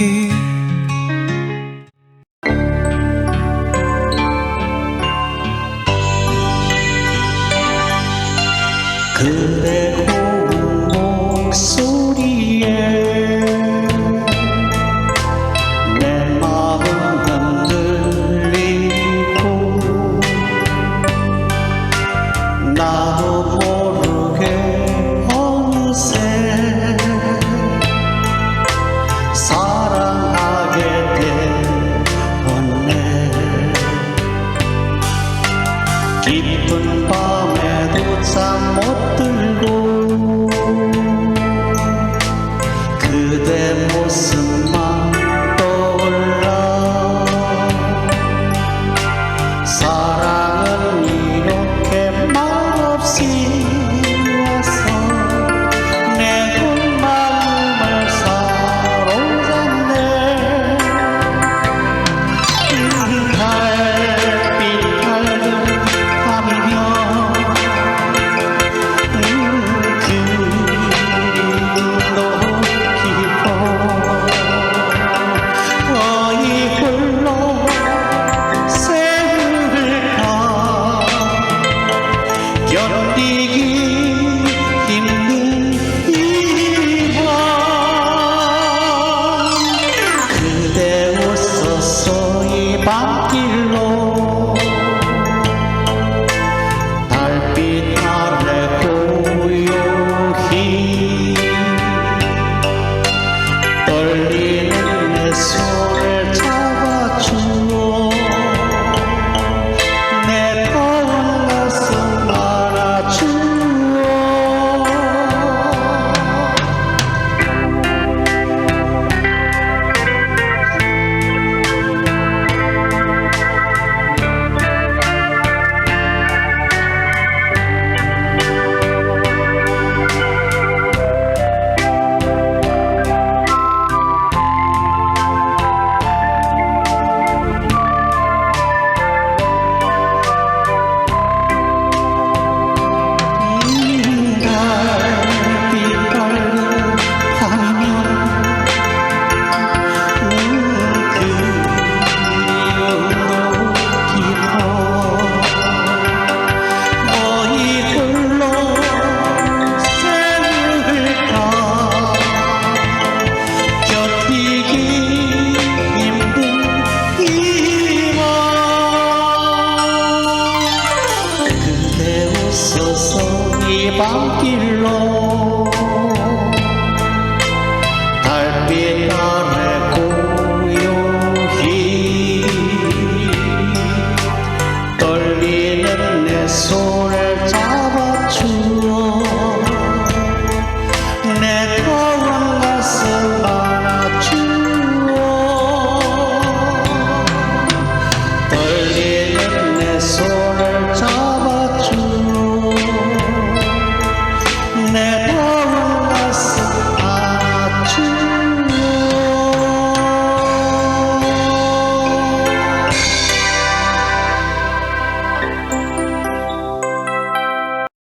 추억이 그대 고운 목소리에 내 마음 흔들리고 나도 모르게 어느새 사랑하게 되었네. 깊은 밤에도 잠 못 들고 그대 모습만 떠올라. 사랑은 이렇게 말없이 와서 내 마음을 사로잡네. 달빛 밝은 밤이면 견디기 힘든 이 밤 그대 웃어서 이 밤길로 달빛 아래 고요히 떨리는 내 손을 잡아주어 내 더운 가슴 밤길로 달빛 아래 고요히 떨리는 내 손을 잡아주어 내 더운 가슴 안아주어 떨리는 내 손을 잡아주어 내 더운 가슴 안아주어.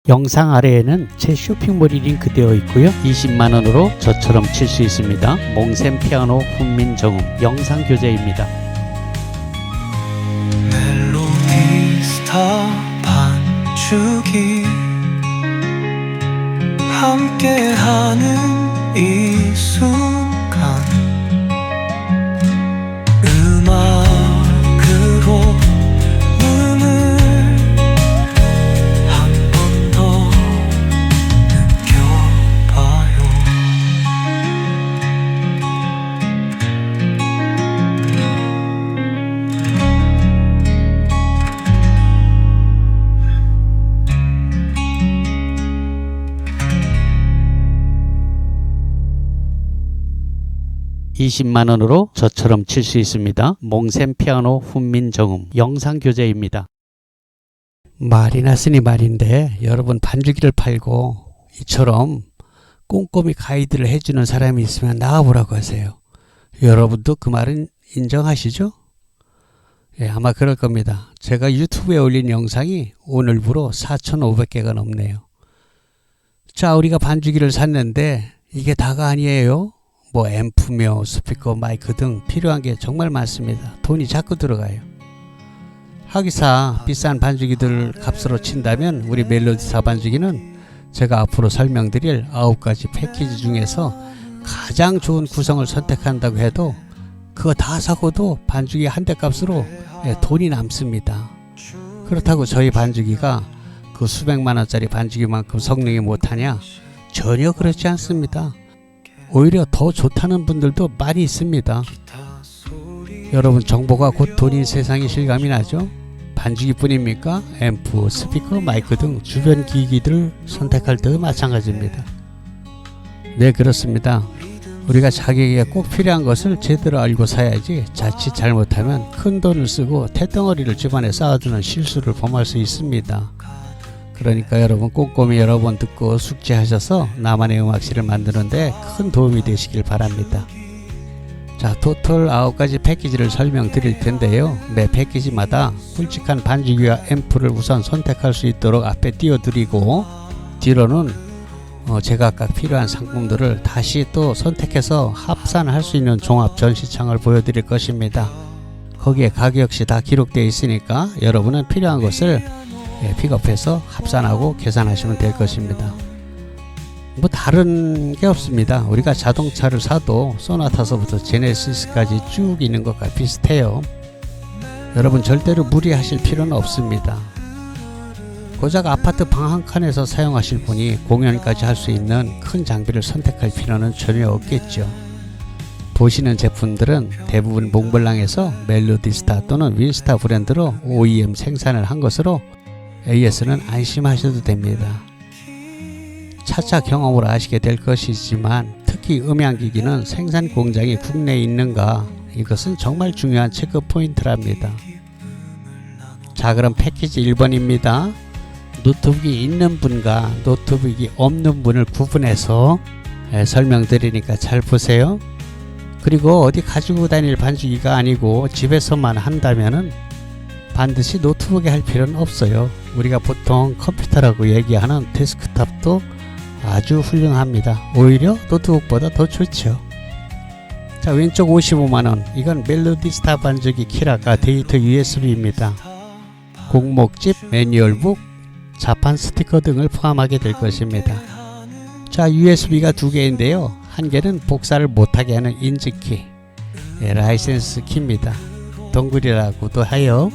영상 아래에는 제 쇼핑몰이 링크되어 있고요. 20만원으로 저처럼 칠 수 있습니다. 몽샘 피아노 훈민정음 영상 교재입니다. 멜로디스타 반죽이 함께하는 이 순간 음악으로 눈을 한 번 더 느껴봐요. (20만원으로) 저처럼 칠 수 있습니다. 몽샘 피아노 훈민정음 영상 교재입니다. 말이 났으니 말인데 여러분 반주기를 팔고 이처럼 꼼꼼히 가이드를 해주는 사람이 있으면 나와보라고 하세요. 여러분도 그 말은 인정하시죠? 예, 아마 그럴 겁니다. 제가 유튜브에 올린 영상이 오늘부로 4,500개가 넘네요. 자, 우리가 반주기를 샀는데 이게 다가 아니에요. 뭐 앰프며 스피커, 마이크 등 필요한 게 정말 많습니다. 돈이 자꾸 들어가요. 하기사 비싼 반주기들 값으로 친다면 우리 멜로디스타 반주기는 제가 앞으로 설명드릴 9가지 패키지 중에서 가장 좋은 구성을 선택한다고 해도 그거 다 사고도 반주기 한 대 값으로 돈이 남습니다. 그렇다고 저희 반주기가 그 수백만 원짜리 반주기만큼 성능이 못하냐? 전혀 그렇지 않습니다. 오히려 더 좋다는 분들도 많이 있습니다. 여러분, 정보가 곧 돈인 세상이 실감이 나죠? 반주기 뿐입니까? 앰프, 스피커, 마이크 등 주변 기기들을 선택할 때도 마찬가지입니다. 네, 그렇습니다. 우리가 자기에게 꼭 필요한 것을 제대로 알고 사야지 자칫 잘못하면 큰 돈을 쓰고 태덩어리를 집안에 쌓아두는 실수를 범할 수 있습니다. 그러니까 여러분, 꼼꼼히 여러 번 듣고 숙지하셔서 나만의 음악실을 만드는데 큰 도움이 되시길 바랍니다. 자, 토탈 9가지 패키지를 설명드릴 텐데요. 매 패키지마다 굵직한 반주기와 앰프를 우선 선택할 수 있도록 앞에 띄워드리고, 뒤로는 제각각 필요한 상품들을 다시 또 선택해서 합산할 수 있는 종합 전시창을 보여드릴 것입니다. 거기에 가격 역시 다 기록되어 있으니까 여러분은 필요한 것을 픽업해서 합산하고 계산하시면 될 것입니다. 뭐 다른 게 없습니다. 우리가 자동차를 사도 소나타서부터 제네시스까지 쭉 있는 것과 비슷해요. 여러분, 절대로 무리하실 필요는 없습니다. 고작 아파트 방 한 칸에서 사용하실 분이 공연까지 할 수 있는 큰 장비를 선택할 필요는 전혀 없겠죠. 보시는 제품들은 대부분 몽블랑에서 멜로디스타 또는 윈스타 브랜드로 OEM 생산을 한 것으로 AS는 안심하셔도 됩니다. 차차 경험으로 아시게 될 것이지만 특히 음향기기는 생산 공장이 국내에 있는가, 이것은 정말 중요한 체크 포인트랍니다. 자, 그럼 패키지 1번입니다. 노트북이 있는 분과 노트북이 없는 분을 구분해서 설명드리니까 잘 보세요. 그리고 어디 가지고 다닐 반주기가 아니고 집에서만 한다면은 반드시 노트북에 할 필요는 없어요. 우리가 보통 컴퓨터라고 얘기하는 데스크탑도 아주 훌륭합니다. 오히려 노트북보다 더 좋죠. 자, 왼쪽 55만원, 이건 멜로디스타 반주기 키라가 데이터 USB입니다. 공목집, 매뉴얼북, 자판 스티커 등을 포함하게 될 것입니다. 자, USB가 두 개인데요. 한 개는 복사를 못하게 하는 인증키, 라이센스 키입니다. 동글이라고도 하여.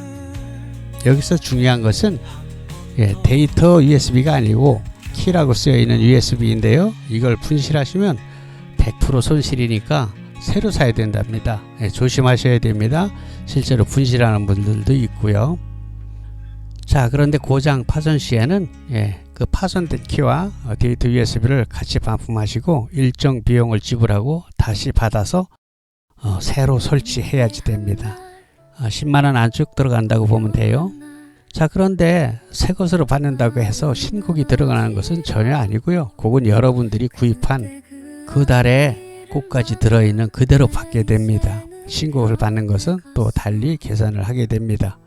여기서 중요한 것은 데이터 USB가 아니고 키라고 쓰여있는 USB인데요. 이걸 분실하시면 100% 손실이니까 새로 사야 된답니다. 조심하셔야 됩니다. 실제로 분실하는 분들도 있고요. 자, 그런데 고장 파손 시에는 그 파손된 키와 데이터 USB를 같이 반품하시고 일정 비용을 지불하고 다시 받아서 새로 설치해야지 됩니다. 10만원 안쪽 들어간다고 보면 돼요. 자, 그런데 새 것으로 받는다고 해서 신곡이 들어가는 것은 전혀 아니고요. 그건 여러분들이 구입한 그 달에 곡까지 들어있는 그대로 받게 됩니다. 신곡을 받는 것은 또 달리 계산을 하게 됩니다.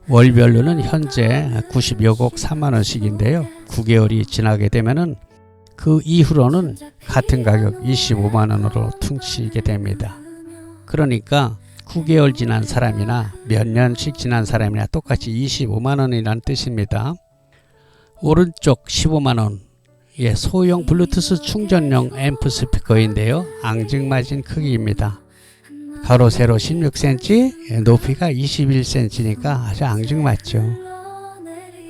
월별로는 현재 90여 곡 3만원씩인데요. 9개월이 지나게 되면은 그 이후로는 같은 가격 25만원으로 퉁치게 됩니다. 그러니까 9개월 지난 사람이나 몇 년씩 지난 사람이나 똑같이 25만원이라는 뜻입니다. 오른쪽 15만원, 소형 블루투스 충전용 앰프 스피커인데요. 앙증맞은 크기입니다. 가로 세로 16cm, 높이가 21cm니까 아주 앙증맞죠.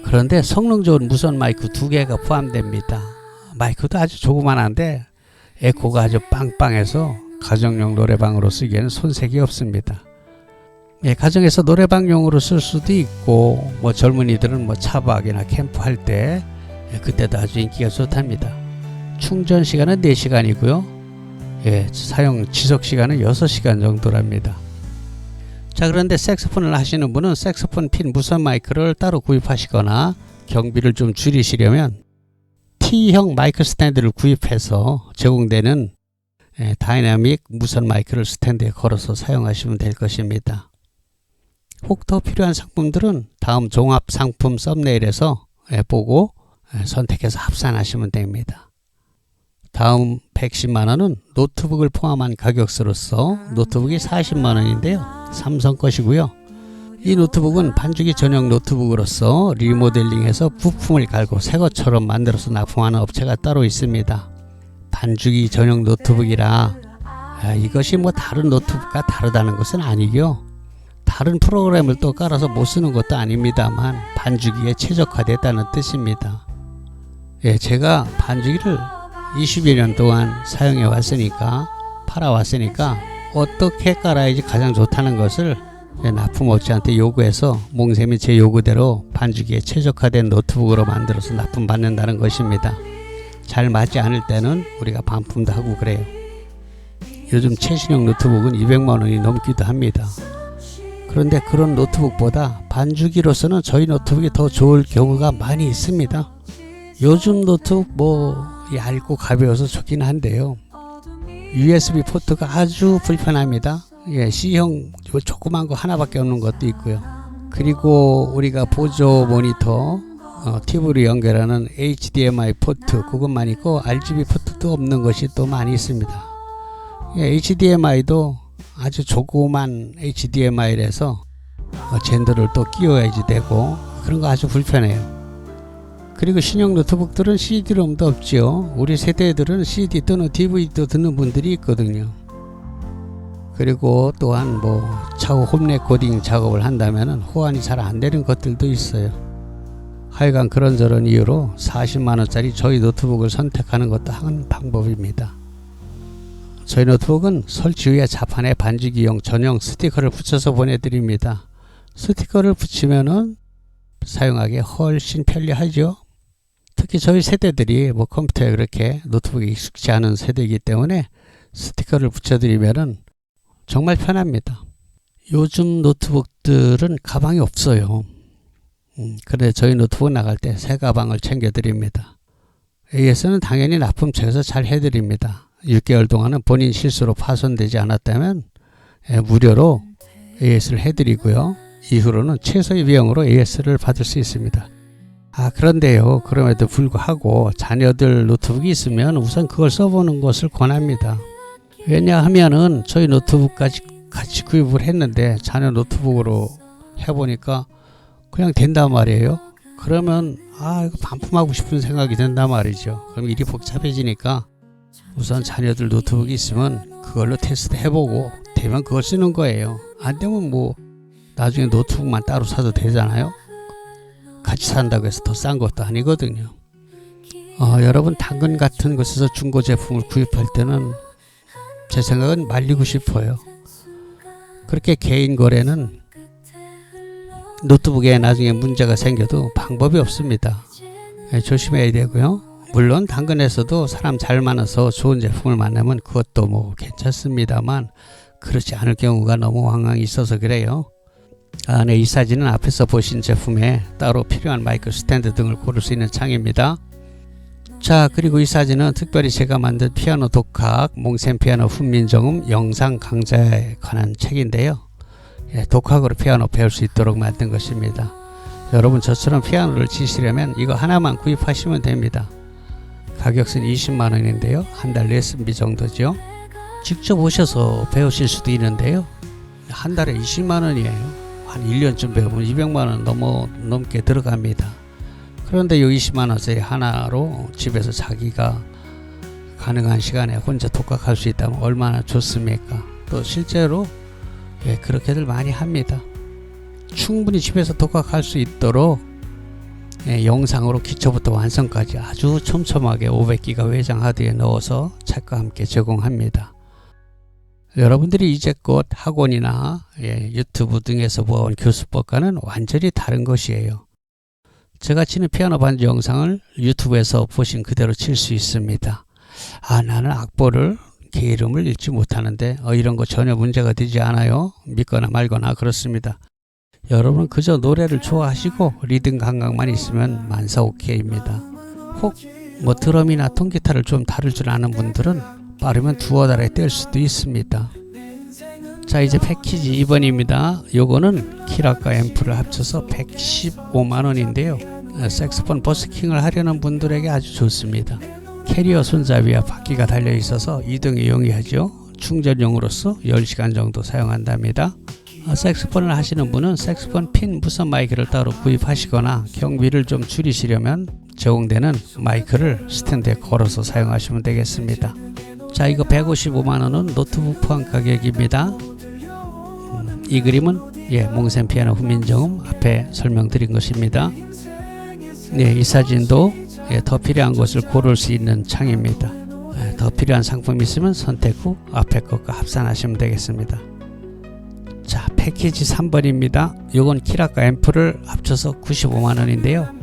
그런데 성능 좋은 무선 마이크 2개가 포함됩니다. 마이크도 아주 조그만한데 에코가 아주 빵빵해서 가정용 노래방으로 쓰기에는 손색이 없습니다. 가정에서 노래방용으로 쓸 수도 있고, 젊은이들은 차박이나 캠프 할 때 그때도 아주 인기가 좋답니다. 충전 시간은 4시간이고요. 사용 지속 시간은 6시간 정도랍니다. 자, 그런데 색소폰을 하시는 분은 색소폰 핀 무선 마이크를 따로 구입하시거나 경비를 좀 줄이시려면 T형 마이크 스탠드를 구입해서 제공되는 다이나믹 무선 마이크를 스탠드에 걸어서 사용하시면 될 것입니다. 혹 더 필요한 상품들은 다음 종합 상품 썸네일에서 보고 선택해서 합산하시면 됩니다. 다음 110만원은 노트북을 포함한 가격으로서 노트북이 40만원인데요. 삼성 것이고요. 이 노트북은 반죽이 전용 노트북으로서 리모델링해서 부품을 갈고 새 것처럼 만들어서 납품하는 업체가 따로 있습니다. 반죽이 전용 노트북이라 이것이 뭐 다른 노트북과 다르다는 것은 아니고요. 다른 프로그램을 또 깔아서 못 쓰는 것도 아닙니다만 반죽이에 최적화됐다는 뜻입니다. 제가 반죽이를 20여 년 동안 사용해 왔으니까 팔아왔으니까 어떻게 깔아야지 가장 좋다는 것을 납품업체한테 요구해서 몽샘이 제 요구대로 반죽이에 최적화된 노트북으로 만들어서 납품받는다는 것입니다. 잘 맞지 않을 때는 우리가 반품도 하고 그래요. 요즘 최신형 노트북은 200만원이 넘기도 합니다. 그런데 그런 노트북보다 반죽이로서는 저희 노트북이 더 좋을 경우가 많이 있습니다. 요즘 노트북 얇고 가벼워서 좋긴 한데요. USB 포트가 아주 불편합니다. C형 조그만 거 하나밖에 없는 것도 있고요. 그리고 우리가 보조 모니터 TV로 연결하는 HDMI 포트 그것만 있고 RGB 포트도 없는 것이 또 많이 있습니다. HDMI도 아주 조그만 HDMI라서 젠더를 또 끼워야지 되고 그런 거 아주 불편해요. 그리고 신형 노트북들은 CD롬도 없죠. 우리 세대들은 CD 또는 DVD도 듣는 분들이 있거든요. 그리고 또한 차후 홈 레코딩 작업을 한다면 호환이 잘 안 되는 것들도 있어요. 하여간 그런저런 이유로 40만원짜리 저희 노트북을 선택하는 것도 한 방법입니다. 저희 노트북은 설치 후에 자판에 반죽이용 전용 스티커를 붙여서 보내드립니다. 스티커를 붙이면은 사용하기 훨씬 편리하죠. 특히 저희 세대들이 컴퓨터에 그렇게 노트북에 익숙지 않은 세대이기 때문에 스티커를 붙여드리면은 정말 편합니다. 요즘 노트북들은 가방이 없어요. 그런데 저희 노트북 나갈 때 새 가방을 챙겨드립니다. AS는 당연히 납품처에서 잘 해드립니다. 6개월 동안은 본인 실수로 파손되지 않았다면 무료로 AS를 해드리고요. 이후로는 최소의 비용으로 AS를 받을 수 있습니다. 그런데요, 그럼에도 불구하고 자녀들 노트북이 있으면 우선 그걸 써보는 것을 권합니다. 왜냐하면은 저희 노트북까지 같이 구입을 했는데 자녀 노트북으로 해보니까 그냥 된단 말이에요. 그러면 이거 반품하고 싶은 생각이 든단 말이죠. 그럼 일이 복잡해지니까 우선 자녀들 노트북이 있으면 그걸로 테스트 해보고 되면 그걸 쓰는 거예요. 안 되면 나중에 노트북만 따로 사도 되잖아요. 같이 산다고 해서 더 싼 것도 아니거든요. 여러분 당근 같은 곳에서 중고 제품을 구입할 때는 제 생각은 말리고 싶어요. 그렇게 개인 거래는 노트북에 나중에 문제가 생겨도 방법이 없습니다. 조심해야 되고요. 물론 당근에서도 사람 잘 만나서 좋은 제품을 만나면 그것도 괜찮습니다만 그렇지 않을 경우가 너무 왕왕 있어서 그래요. 이 사진은 앞에서 보신 제품에 따로 필요한 마이크 스탠드 등을 고를 수 있는 창입니다. 자, 그리고 이 사진은 특별히 제가 만든 피아노 독학 몽샘 피아노 훈민정음 영상 강좌에 관한 책인데요. 독학으로 피아노 배울 수 있도록 만든 것입니다. 여러분 저처럼 피아노를 치시려면 이거 하나만 구입하시면 됩니다. 가격은 20만원인데요. 한 달 레슨비 정도죠. 직접 오셔서 배우실 수도 있는데요. 한 달에 20만원이에요. 한 1년쯤 배우면 200만원 넘게 들어갑니다. 그런데 이 20만원짜리 하나로 집에서 자기가 가능한 시간에 혼자 독학할 수 있다면 얼마나 좋습니까? 또 실제로 그렇게들 많이 합니다. 충분히 집에서 독학할 수 있도록 영상으로 기초부터 완성까지 아주 촘촘하게 500기가 외장 하드에 넣어서 책과 함께 제공합니다. 여러분들이 이제껏 학원이나 유튜브 등에서 보아온 교수법과는 완전히 다른 것이에요. 제가 치는 피아노 반주 영상을 유튜브에서 보신 그대로 칠 수 있습니다. 나는 악보를 개 이름을 읽지 못하는데 이런 거 전혀 문제가 되지 않아요. 믿거나 말거나 그렇습니다. 여러분은 그저 노래를 좋아하시고 리듬 감각만 있으면 만사 오케이입니다. 혹 드럼이나 통기타를 좀 다룰 줄 아는 분들은 빠르면 두어 달에 뗄 수도 있습니다. 자, 이제 패키지 2번입니다. 요거는 키락과 앰프를 합쳐서 115만원인데요. 색소폰 버스킹을 하려는 분들에게 아주 좋습니다. 캐리어 손잡이와 바퀴가 달려 있어서 이동이 용이하죠. 충전용으로서 10시간 정도 사용한답니다. 색소폰을 하시는 분은 색소폰 핀 무선 마이크를 따로 구입하시거나 경비를 좀 줄이시려면 제공되는 마이크를 스탠드에 걸어서 사용하시면 되겠습니다. 자, 이거 155만원은 노트북 포함 가격입니다. 이 그림은 몽센 피아노 훈민정음 앞에 설명드린 것입니다. 이 사진도 더 필요한 것을 고를 수 있는 창입니다. 더 필요한 상품이 있으면 선택 후 앞에 것과 합산하시면 되겠습니다. 자, 패키지 3번입니다. 요건 키락과 앰프를 합쳐서 95만원인데요.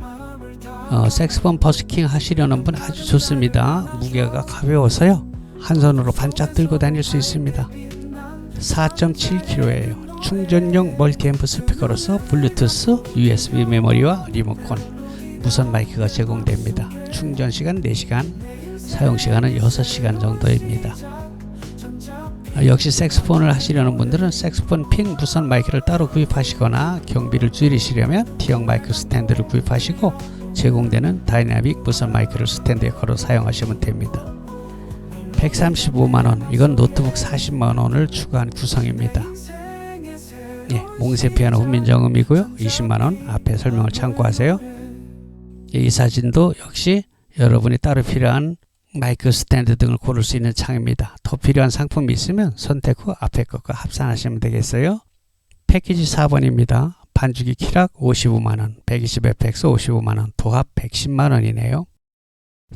색스폰 버스킹 하시려는 분 아주 좋습니다. 무게가 가벼워서요, 한 손으로 반짝 들고 다닐 수 있습니다. 4.7kg예요. 충전용 멀티앰프 스피커로서 블루투스, USB 메모리와 리모컨, 무선 마이크가 제공됩니다. 충전 시간 4시간, 사용 시간은 6시간 정도입니다. 역시 색소폰을 하시려는 분들은 색소폰 핀 무선 마이크를 따로 구입하시거나 경비를 줄이시려면 T형 마이크 스탠드를 구입하시고 제공되는 다이나믹 무선 마이크를 스탠드에 걸어 사용하시면 됩니다. 135만원, 이건 노트북 40만원을 추가한 구성입니다. 몽센 피아노 훈민정음이고요. 20만원, 앞에 설명을 참고하세요. 이 사진도 역시 여러분이 따로 필요한 마이크 스탠드 등을 고를 수 있는 창입니다. 더 필요한 상품이 있으면 선택 후 앞에 것과 합산하시면 되겠어요. 패키지 4번입니다. 반주기 키락 55만원, 120fx 55만원, 도합 110만원이네요.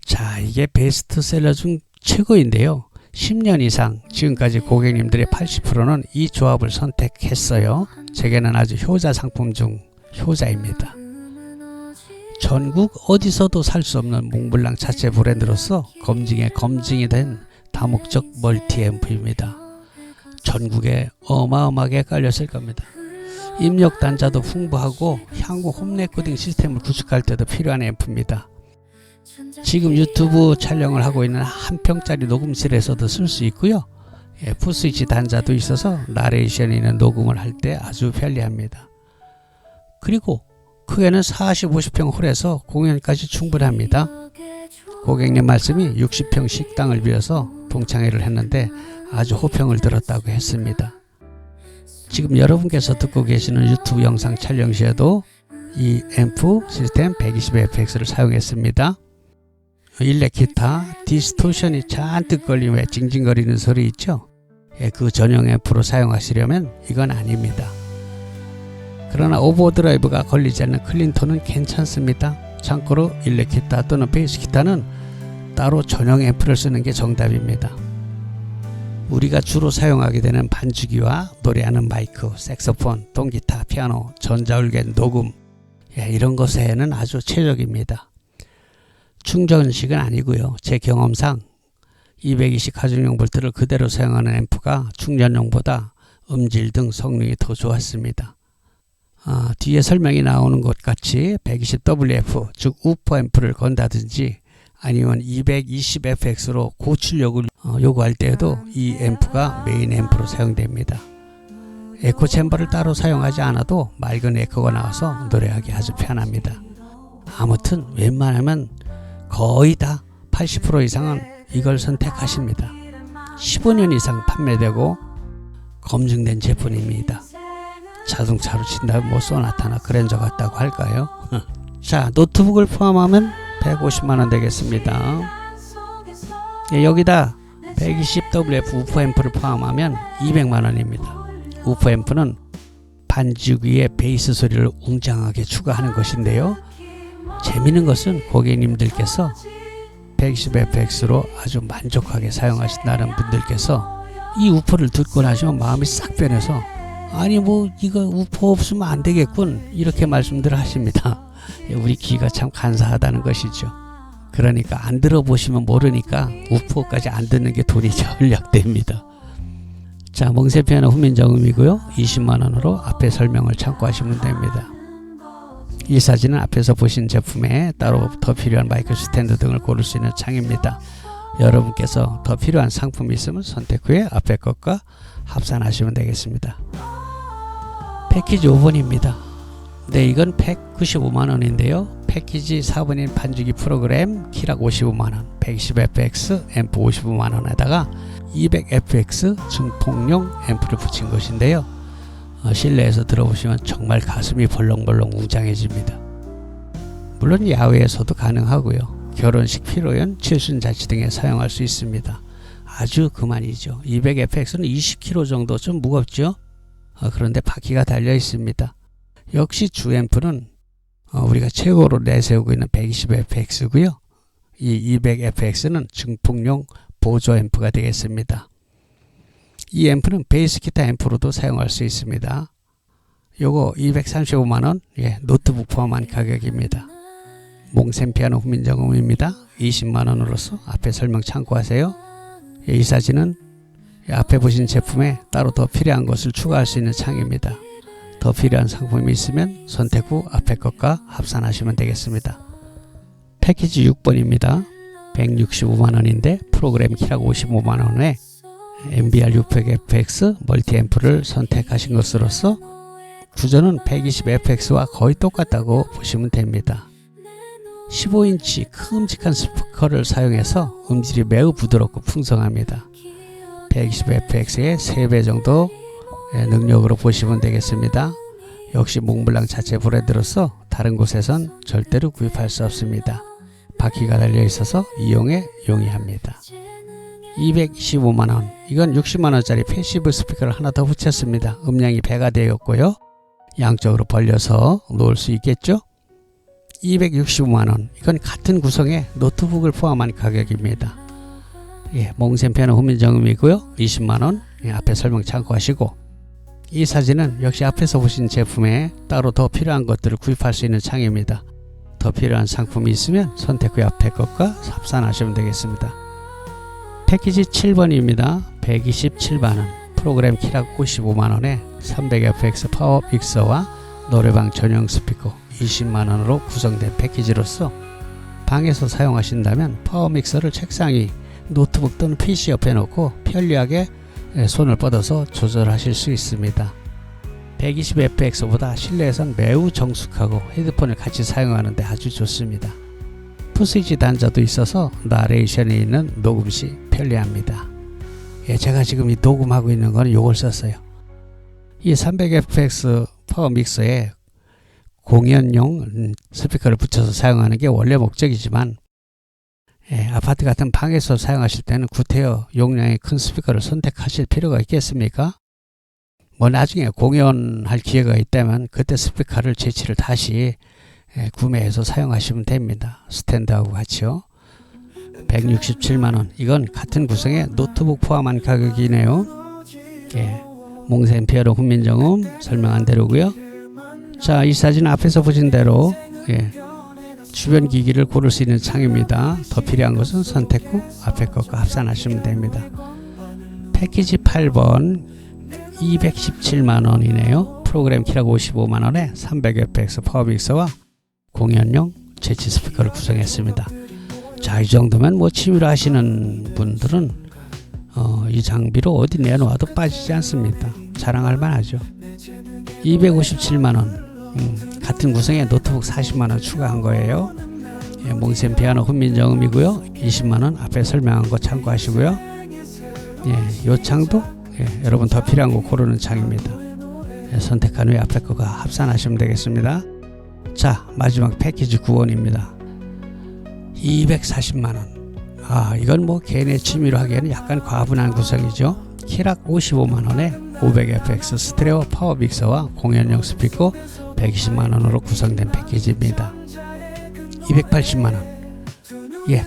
자, 이게 베스트셀러 중 최고인데요. 10년 이상 지금까지 고객님들의 80%는 이 조합을 선택했어요. 제게는 아주 효자 상품 중 효자입니다. 전국 어디서도 살 수 없는 몽블랑 자체 브랜드로서 검증에 검증이 된 다목적 멀티앰프입니다. 전국에 어마어마하게 깔렸을 겁니다. 입력 단자도 풍부하고 향후 홈 레코딩 시스템을 구축할 때도 필요한 앰프입니다. 지금 유튜브 촬영을 하고 있는 한 평짜리 녹음실에서도 쓸 수 있고요. 풋스위치 단자도 있어서 나레이션이 있는 녹음을 할 때 아주 편리합니다. 그리고 크게는 40, 50평 홀에서 공연까지 충분합니다. 고객님 말씀이 60평 식당을 빌어서 동창회를 했는데 아주 호평을 들었다고 했습니다. 지금 여러분께서 듣고 계시는 유튜브 영상 촬영 시에도 이 앰프 시스템 120fx를 사용했습니다. 일렉 기타 디스토션이 잔뜩 걸리며 징징거리는 소리 있죠? 그 전용 앰프로 사용하시려면 이건 아닙니다. 그러나 오버드라이브가 걸리지 않는 클린톤은 괜찮습니다. 참고로 일렉 기타 또는 베이스 기타는 따로 전용 앰프를 쓰는 게 정답입니다. 우리가 주로 사용하게 되는 반주기와 노래하는 마이크, 색소폰, 통기타, 피아노, 전자올겐, 녹음, 이런 것에는 아주 최적입니다. 충전식은 아니고요. 제 경험상 220 가정용 볼트를 그대로 사용하는 앰프가 충전용보다 음질 등 성능이 더 좋았습니다. 뒤에 설명이 나오는 것 같이 120WF 즉 우퍼 앰프를 건다든지 아니면 220fx로 고출력을 요구할 때에도 이 앰프가 메인 앰프로 사용됩니다. 에코 챔버를 따로 사용하지 않아도 맑은 에코가 나와서 노래하기 아주 편합니다. 아무튼 웬만하면 거의 다 80% 이상은 이걸 선택하십니다. 15년 이상 판매되고 검증된 제품입니다. 자동차로 친다면 뭐 소나타나 그랜저 같다고 할까요? 자, 노트북을 포함하면 150만원 되겠습니다. 여기다 120WF 우퍼 앰프를 포함하면 200만원입니다. 우퍼 앰프는 반주기의 베이스 소리를 웅장하게 추가하는 것인데요. 재미있는 것은 고객님들께서 120fx로 아주 만족하게 사용하신다는 분들께서 이 우퍼를 듣고 나시면 마음이 싹 변해서 아니 뭐 이거 우퍼 없으면 안 되겠군 이렇게 말씀들 하십니다. 우리 귀가 참 간사하다는 것이죠. 그러니까 안 들어보시면 모르니까 우퍼까지 안 듣는 게 돈이 절약됩니다. 자, 몽센 피아노 훈민정음이고요. 20만원으로 앞에 설명을 참고하시면 됩니다. 이 사진은 앞에서 보신 제품에 따로 더 필요한 마이크 스탠드 등을 고를 수 있는 창입니다. 여러분께서 더 필요한 상품이 있으면 선택 후에 앞에 것과 합산하시면 되겠습니다. 패키지 5번입니다. 네, 이건 195만원인데요. 패키지 4번인 반주기 프로그램 키락 55만원, 120fx 앰프 55만원에다가 200fx 증폭용 앰프를 붙인 것인데요. 실내에서 들어보시면 정말 가슴이 벌렁벌렁 웅장해집니다. 물론 야외에서도 가능하고요. 결혼식 피로연, 칠순잔치 등에 사용할 수 있습니다. 아주 그만이죠. 200fx는 20kg 정도 좀 무겁죠. 그런데 바퀴가 달려 있습니다. 역시 주 앰프는 우리가 최고로 내세우고 있는 120fx고요. 이 200fx는 증폭용 보조 앰프가 되겠습니다. 이 앰프는 베이스 기타 앰프로도 사용할 수 있습니다. 요거 235만원, 노트북 포함한 가격입니다. 몽센 피아노 후민정음입니다. 20만원으로서 앞에 설명 참고하세요. 이 사진은 앞에 보신 제품에 따로 더 필요한 것을 추가할 수 있는 창입니다. 더 필요한 상품이 있으면 선택 후 앞에 것과 합산하시면 되겠습니다. 패키지 6번입니다. 165만원인데 프로그램 키락 55만원에 MBR 600fx 멀티앰프를 선택하신 것으로서 구조는 120fx와 거의 똑같다고 보시면 됩니다. 15인치 큼직한 스피커를 사용해서 음질이 매우 부드럽고 풍성합니다. 120fx의 3배 정도 능력으로 보시면 되겠습니다. 역시 몽블랑 자체 브랜드로서 다른 곳에선 절대로 구입할 수 없습니다. 바퀴가 달려 있어서 이용에 용이합니다. 225만원, 이건 60만원짜리 패시브 스피커를 하나 더 붙였습니다. 음량이 배가 되었고요. 양쪽으로 벌려서 놓을 수 있겠죠. 265만원, 이건 같은 구성의 노트북을 포함한 가격입니다. 몽센 피아노 후민정음이고요. 20만원, 앞에 설명 참고하시고, 이 사진은 역시 앞에서 보신 제품에 따로 더 필요한 것들을 구입할 수 있는 창입니다. 더 필요한 상품이 있으면 선택 후 앞에 것과 합산하시면 되겠습니다. 패키지 7번입니다. 127만원, 프로그램 키락 55만원에 300fx 파워 믹서와 노래방 전용 스피커 20만원으로 구성된 패키지로서 방에서 사용하신다면 파워 믹서를 책상 위, 노트북 또는 PC 옆에 놓고 편리하게 손을 뻗어서 조절하실 수 있습니다. 120fx보다 실내에선 매우 정숙하고 헤드폰을 같이 사용하는데 아주 좋습니다. 푸스위치 단자도 있어서 나레이션이 있는 녹음 시 편리합니다. 제가 지금 이 녹음하고 있는 거는 이걸 썼어요. 이 300fx 파워 믹서에 공연용 스피커를 붙여서 사용하는 게 원래 목적이지만 아파트 같은 방에서 사용하실 때는 구태여 용량의 큰 스피커를 선택하실 필요가 있겠습니까? 뭐 나중에 공연할 기회가 있다면 그때 스피커를 재치를 다시 구매해서 사용하시면 됩니다. 스탠드하고 같이요. 167만원, 이건 같은 구성의 노트북 포함한 가격이네요. 몽센 피아노 후민정음 설명한 대로고요. 자, 이 사진 앞에서 보신 대로 주변 기기를 고를 수 있는 창입니다. 더 필요한 것은 선택 후 앞에 것과 합산하시면 됩니다. 패키지 8번 217만원이네요. 프로그램 키락 55만원에 300fx 파워믹서와 공연용 재치 스피커를 구성했습니다. 자, 이 정도면 뭐 취미로 하시는 분들은 이 장비로 어디 내놓아도 빠지지 않습니다. 자랑할 만하죠. 257만원, 같은 구성에 노트북 40만원 추가한 거예요. 몽센 피아노 훈민정음이고요. 20만원 앞에 설명한 거 참고하시고요. 요 창도 여러분 더 필요한 거 고르는 창입니다. 선택한 후에 앞에 거가 합산하시면 되겠습니다. 자, 마지막 패키지 9원입니다. 240만원. 이건 뭐 개인의 취미로 하기에는 약간 과분한 구성이죠. 키락 55만원에 500fx 스테레오 파워 믹서와 공연용 스피커 120만원으로 구성된 패키지입니다. 280만원.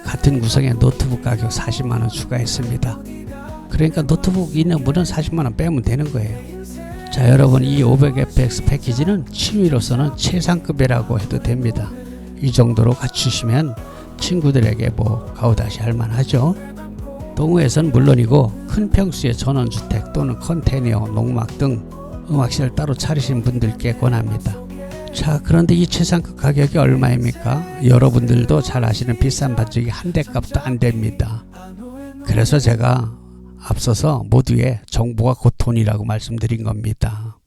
같은 구성의 노트북 가격 40만원 추가했습니다. 그러니까 노트북 있는 분은 40만원 빼면 되는 거예요. 자, 여러분, 이 500fx 패키지는 취미로서는 최상급이라고 해도 됩니다. 이 정도로 갖추시면 친구들에게 뭐 가오다시 할 만하죠. 동호회선 물론이고 큰 평수의 전원주택 또는 컨테이너, 농막 등 음악실 따로 차리신 분들께 권합니다. 자, 그런데 이 최상급 가격이 얼마입니까? 여러분들도 잘 아시는 비싼 반죽이 한 대 값도 안 됩니다. 그래서 제가 앞서서 모두의 정보가 곧 돈이라고 말씀드린 겁니다.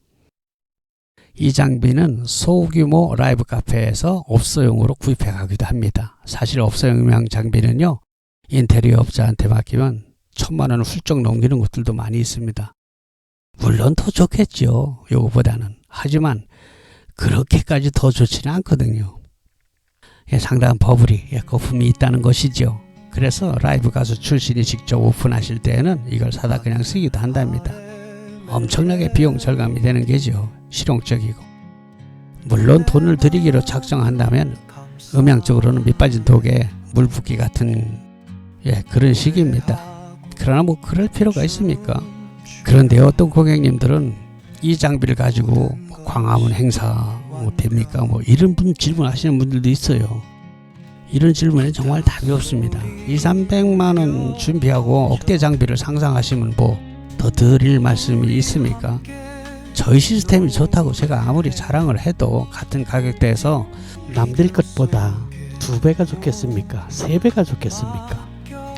이 장비는 소규모 라이브 카페에서 업소용으로 구입해 가기도 합니다. 사실 업소용 음향 장비는요, 인테리어 업자한테 맡기면 1,000만 원을 훌쩍 넘기는 곳들도 많이 있습니다. 물론 더 좋겠죠, 요거보다는. 하지만 그렇게까지 더 좋지는 않거든요. 상당한 버블이, 거품이 있다는 것이죠. 그래서 라이브 가수 출신이 직접 오픈하실 때에는 이걸 사다 그냥 쓰기도 한답니다. 엄청나게 비용 절감이 되는 게죠. 실용적이고. 물론 돈을 들이기로 작정한다면 음향적으로는 밑빠진 독에 물 붓기 같은 그런 식입니다. 그러나 뭐 그럴 필요가 있습니까? 그런데 어떤 고객님들은 이 장비를 가지고 광화문 행사 됩니까? 이런 질문하시는 분들도 있어요. 이런 질문에 정말 답이 없습니다. 200~300만 원 준비하고 억대 장비를 상상하시면 더 드릴 말씀이 있습니까? 저희 시스템이 좋다고 제가 아무리 자랑을 해도 같은 가격대에서 남들 것보다 2배가 좋겠습니까? 3배가 좋겠습니까?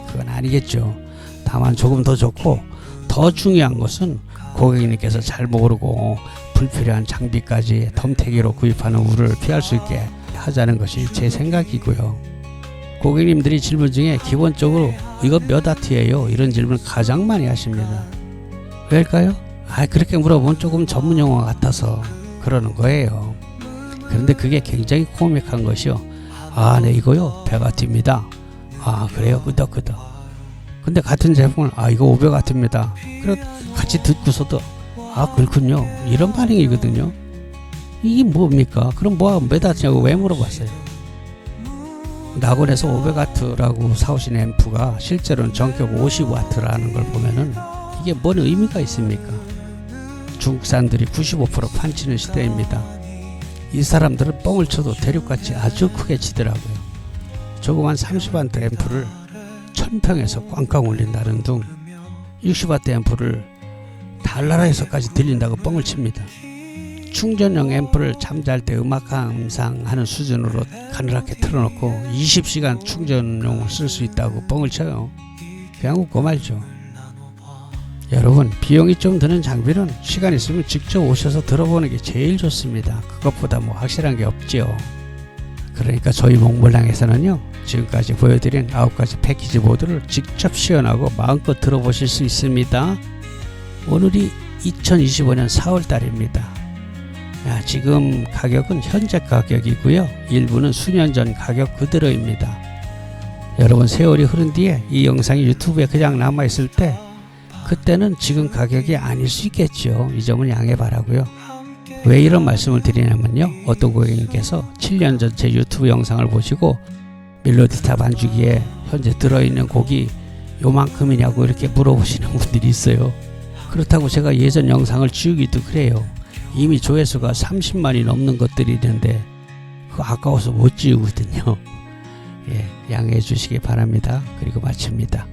그건 아니겠죠. 다만 조금 더 좋고, 더 중요한 것은 고객님께서 잘 모르고 불필요한 장비까지 덤태기로 구입하는 우려를 피할 수 있게 하자는 것이 제 생각이고요. 고객님들이 질문 중에 기본적으로 이거 몇 와트예요? 이런 질문을 가장 많이 하십니다. 왜일까요? 그렇게 물어보면 조금 전문 용어 같아서 그러는 거예요. 그런데 그게 굉장히 코믹한 것이요. 네, 이거요 100와트입니다. 그래요? 끄덕끄덕. 근데 같은 제품을 이거 500와트입니다. 그래 같이 듣고서도 그렇군요. 이런 반응이거든요. 이게 뭡니까? 그럼 몇 와트냐고 왜 물어봤어요? 낙원에서 500와트라고 사오신 앰프가 실제로는 전격 50와트라는 걸 보면은 이게 뭔 의미가 있습니까? 중국산들이 95% 판치는 시대입니다. 이 사람들은 뻥을 쳐도 대륙같이 아주 크게 치더라고요. 조그만 30와트 앰프를 1000평에서 꽝꽝 울린다는 둥, 60와트 앰프를 달나라에서까지 들린다고 뻥을 칩니다. 충전용 앰프를 잠잘 때 음악 감상하는 수준으로 가늘하게 틀어놓고 20시간 충전용을 쓸 수 있다고 뻥을 쳐요. 그냥 웃고 말죠. 여러분, 비용이 좀 드는 장비는 시간 있으면 직접 오셔서 들어보는 게 제일 좋습니다. 그것보다 확실한 게 없죠. 그러니까 저희 몽블랑에서는요, 지금까지 보여드린 9가지 패키지 모드를 직접 시연하고 마음껏 들어보실 수 있습니다. 오늘이 2025년 4월달입니다. 지금 가격은 현재 가격이고요. 일부는 수년 전 가격 그대로입니다. 여러분, 세월이 흐른 뒤에 이 영상이 유튜브에 그냥 남아있을 때 그때는 지금 가격이 아닐 수 있겠죠. 이 점은 양해 바라고요. 왜 이런 말씀을 드리냐면요, 어떤 고객님께서 7년 전 제 유튜브 영상을 보시고 멜로디스타 반주기에 현재 들어있는 곡이 요만큼이냐고 이렇게 물어보시는 분들이 있어요. 그렇다고 제가 예전 영상을 지우기도 그래요. 이미 조회수가 30만이 넘는 것들이 있는데 그거 아까워서 못 지우거든요. 양해해 주시기 바랍니다. 그리고 마칩니다.